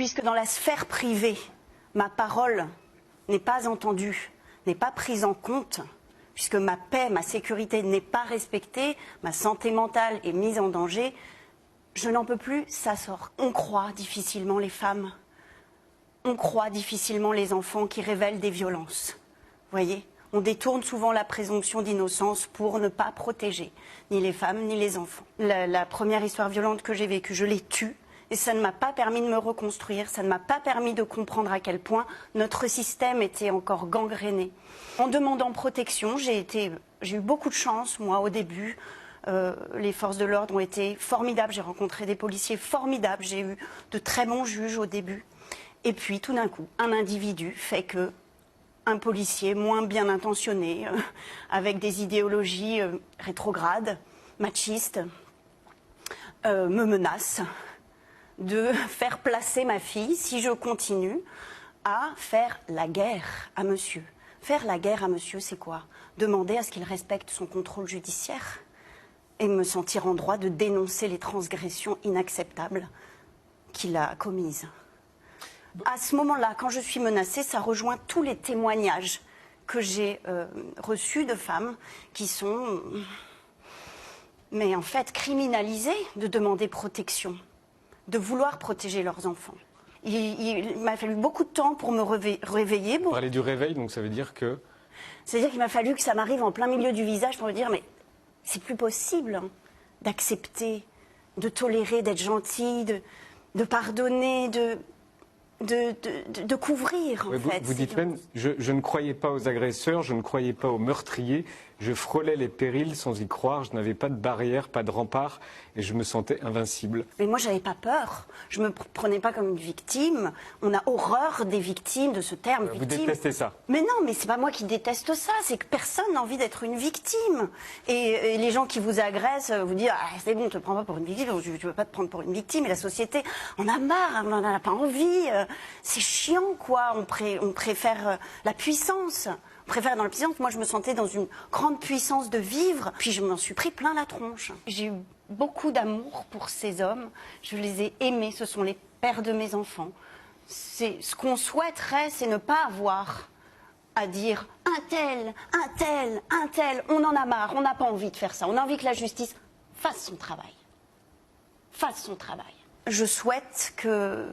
puisque dans la sphère privée, ma parole n'est pas entendue, n'est pas prise en compte, puisque ma paix, ma sécurité n'est pas respectée, ma santé mentale est mise en danger, je n'en peux plus, ça sort. On croit difficilement les femmes, on croit difficilement les enfants qui révèlent des violences. Vous voyez ? On détourne souvent la présomption d'innocence pour ne pas protéger ni les femmes ni les enfants. La première histoire violente que j'ai vécue, je l'ai tue. Et ça ne m'a pas permis de me reconstruire, ça ne m'a pas permis de comprendre à quel point notre système était encore gangréné. En demandant protection, j'ai eu beaucoup de chance, moi, au début. Les forces de l'ordre ont été formidables, j'ai rencontré des policiers formidables, j'ai eu de très bons juges au début. Et puis, tout d'un coup, un individu fait que un policier moins bien intentionné, avec des idéologies rétrogrades, machistes, me menace de faire placer ma fille, si je continue, à faire la guerre à monsieur. Faire la guerre à monsieur, c'est quoi? Demander à ce qu'il respecte son contrôle judiciaire et me sentir en droit de dénoncer les transgressions inacceptables qu'il a commises. À ce moment-là, quand je suis menacée, ça rejoint tous les témoignages que j'ai reçus de femmes qui sont, mais en fait, criminalisées de demander protection, de vouloir protéger leurs enfants. Il m'a fallu beaucoup de temps pour me réveiller. Vous parlez du réveil, donc ça veut dire que... C'est-à-dire qu'il m'a fallu que ça m'arrive en plein milieu du visage pour me dire, mais c'est plus possible hein, d'accepter, de tolérer, d'être gentil, de pardonner, de couvrir, en fait. Vous dites même, je ne croyais pas aux agresseurs, je ne croyais pas aux meurtriers, je frôlais les périls sans y croire, je n'avais pas de barrière, pas de rempart, et je me sentais invincible. Mais moi, j'avais pas peur, je me prenais pas comme une victime. On a horreur des victimes, de ce terme, Vous victime. détestez ça? Mais non, mais c'est pas moi qui déteste ça, c'est que personne n'a envie d'être une victime. Et les gens qui vous agressent vous disent ah, c'est bon, on te prend pas pour une victime, je veux pas te prendre pour une victime. Et la société en a marre, on en a pas envie. C'est chiant, quoi. On préfère la puissance. On préfère dans la puissance. Moi, je me sentais dans une grande puissance de vivre. Puis je m'en suis pris plein la tronche. J'ai eu beaucoup d'amour pour ces hommes. Je les ai aimés. Ce sont les pères de mes enfants. Ce qu'on souhaiterait, c'est ne pas avoir à dire un tel, un tel, un tel. On en a marre. On n'a pas envie de faire ça. On a envie que la justice fasse son travail. Fasse son travail. Je souhaite que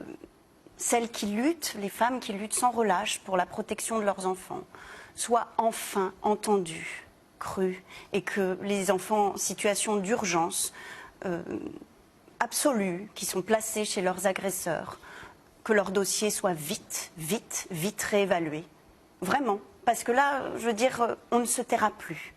celles qui luttent, les femmes qui luttent sans relâche pour la protection de leurs enfants, soient enfin entendues, crues, et que les enfants en situation d'urgence absolue, qui sont placés chez leurs agresseurs, que leur dossier soit vite réévalué. Vraiment. Parce que là, je veux dire, on ne se taira plus.